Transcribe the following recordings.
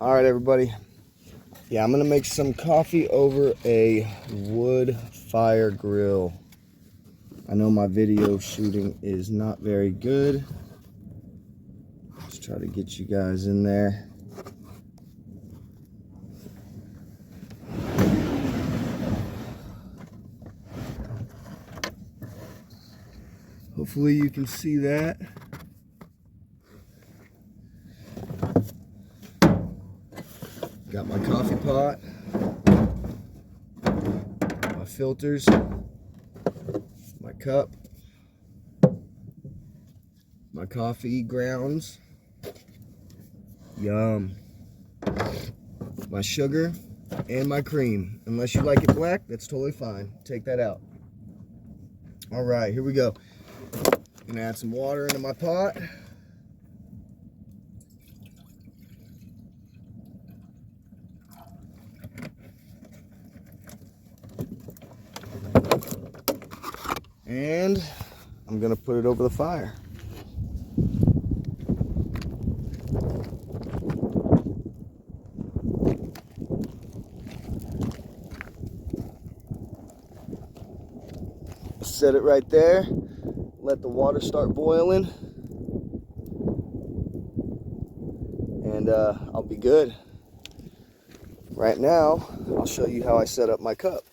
All right, everybody. Yeah, I'm gonna make some coffee over a wood fire grill. I know my video shooting is not very good. Let's try to get you guys in there. Hopefully you can see that. Got my coffee pot, my filters, my cup, my coffee grounds, yum, my sugar, and my cream. Unless you like it black, that's totally fine. Take that out. All right, here we go. Gonna add some water into my pot. And I'm gonna put it over the fire. Set it right there. Let the water start boiling. And I'll be good. Right now, I'll show you how I set up my cup.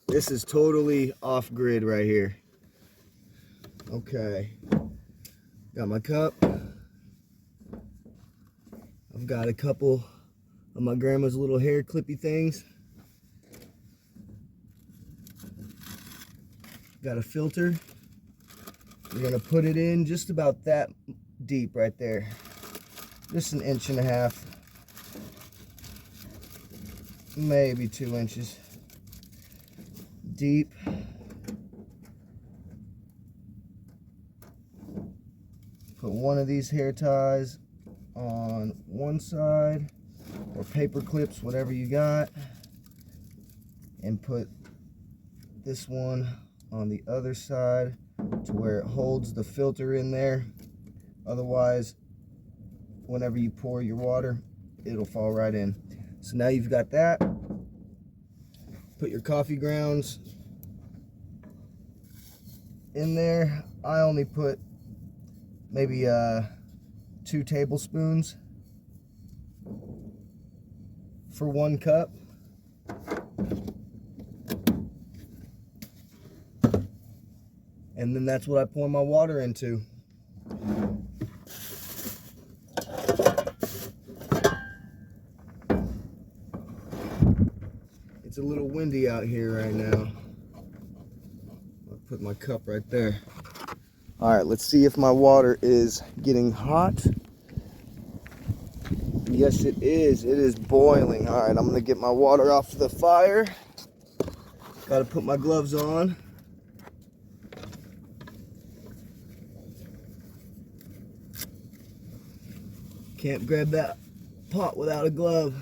This is totally off grid right here. Okay, got my cup. I've got a couple of my grandma's little hair clippy things. Got a filter. We're gonna put it in just about that deep right there. Just an inch and a half. Maybe 2 inches deep. Put one of these hair ties on one side, or paper clips, whatever you got, and put this one on the other side to where it holds the filter in there. Otherwise, whenever you pour your water, it'll fall right in. So now you've got that. Put your coffee grounds in there. I only put maybe 2 tablespoons for 1 cup. And then that's what I pour my water into. It's a little windy out here right now. I'll put my cup right there. All right, let's see if my water is getting hot. Yes, it is. It is boiling. All right, I'm gonna get my water off the fire. Gotta put my gloves on. Can't grab that pot without a glove.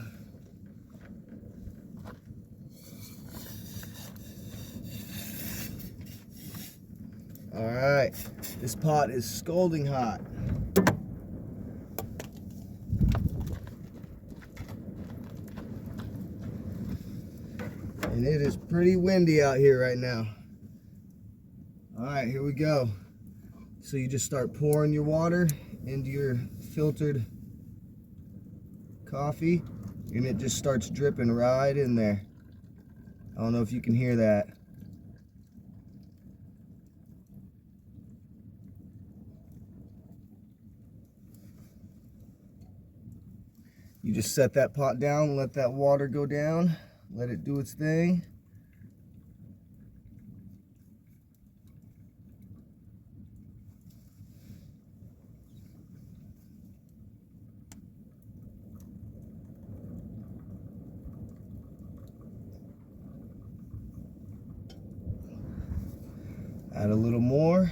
All right, this pot is scalding hot. And it is pretty windy out here right now. All right, here we go. So you just start pouring your water into your filtered coffee, and it just starts dripping right in there. I don't know if you can hear that. You just set that pot down, let that water go down, let it do its thing. Add a little more.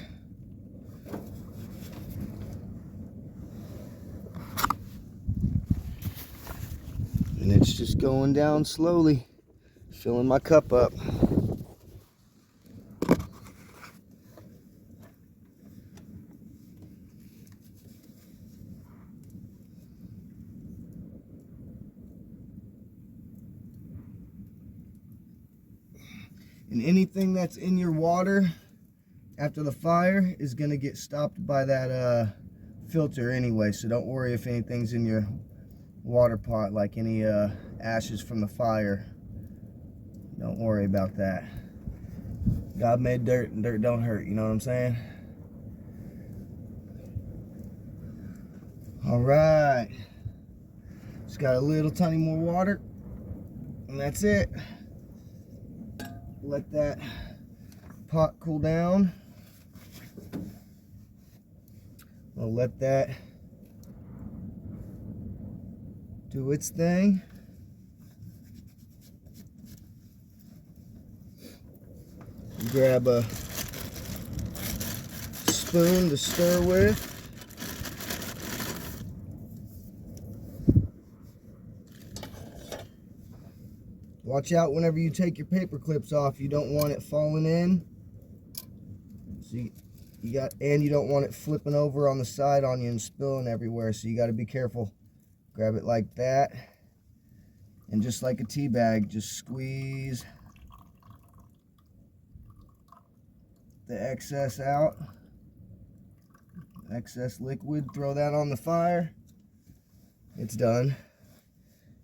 And it's just going down slowly, filling my cup up. And anything that's in your water after the fire is going to get stopped by that filter anyway. So don't worry if anything's in your water pot, like any ashes from the fire. Don't worry about that. God made dirt, and dirt don't hurt. You know what I'm saying? All right. Just got a little tiny more water, and that's it. Let that pot cool down. We'll let that do its thing. Grab a spoon to stir with. Watch out whenever you take your paper clips off. You don't want it falling in. So you don't want it flipping over on the side on you and spilling everywhere. So you got to be careful. Grab it like that, and just like a tea bag, just squeeze the excess out. Excess liquid, throw that on the fire. It's done.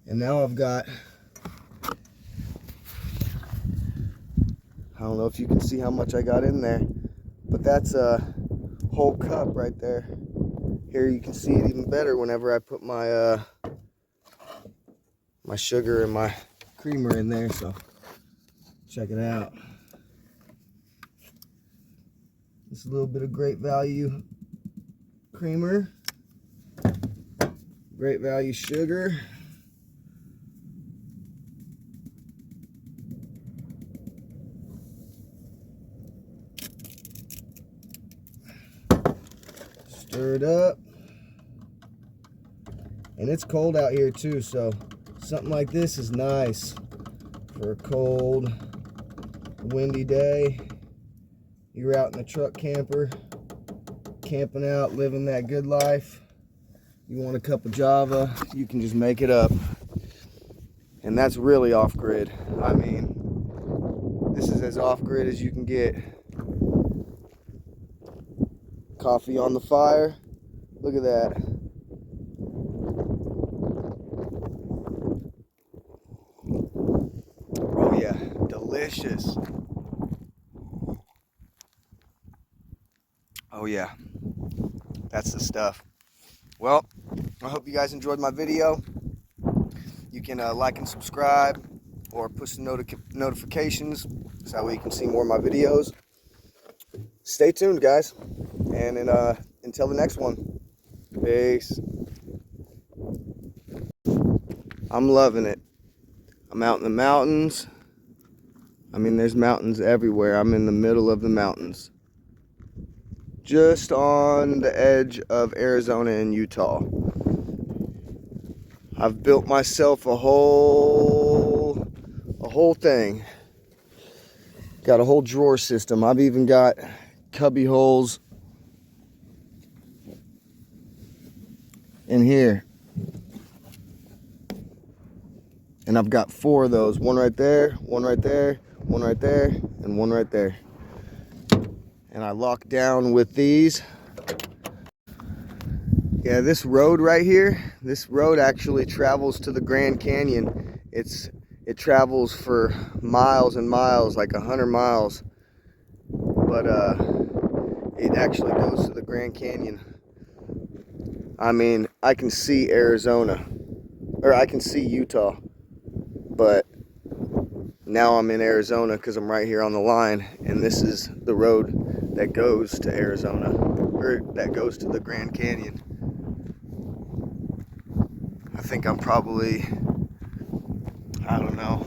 And now I've got, I don't know if you can see how much I got in there, but that's a whole cup right there. Here you can see it even better whenever I put my my sugar and my creamer in there. So check it out. Just a little bit of Great Value creamer, Great Value sugar. Stir it up. And it's cold out here too, so something like this is nice for a cold, windy day. You're out in the truck camper, camping out, living that good life. You want a cup of Java, you can just make it up. And that's really off-grid. I mean, this is as off-grid as you can get. Coffee on the fire. Look at that. Oh yeah, delicious. Oh yeah, that's the stuff. Well, I hope you guys enjoyed my video. You can like and subscribe, or push the notifications so that way you can see more of my videos. Stay tuned, guys, and until the next one, peace. I'm loving it. I'm out in the mountains. I mean, there's mountains everywhere. I'm in the middle of the mountains, just on the edge of Arizona and Utah. I've built myself a whole thing. Got a whole drawer system. I've even got cubby holes in here. And I've got 4 of those. One right there, one right there, one right there, and one right there. And I lock down with these. Yeah, this road right here, this road actually travels to the Grand Canyon. It travels for miles and miles, like 100 miles. But it actually goes to the Grand Canyon. I mean, I can see Arizona, or I can see Utah, but now I'm in Arizona because I'm right here on the line, and this is the road that goes to Arizona, or that goes to the Grand Canyon. I think I'm probably, I don't know,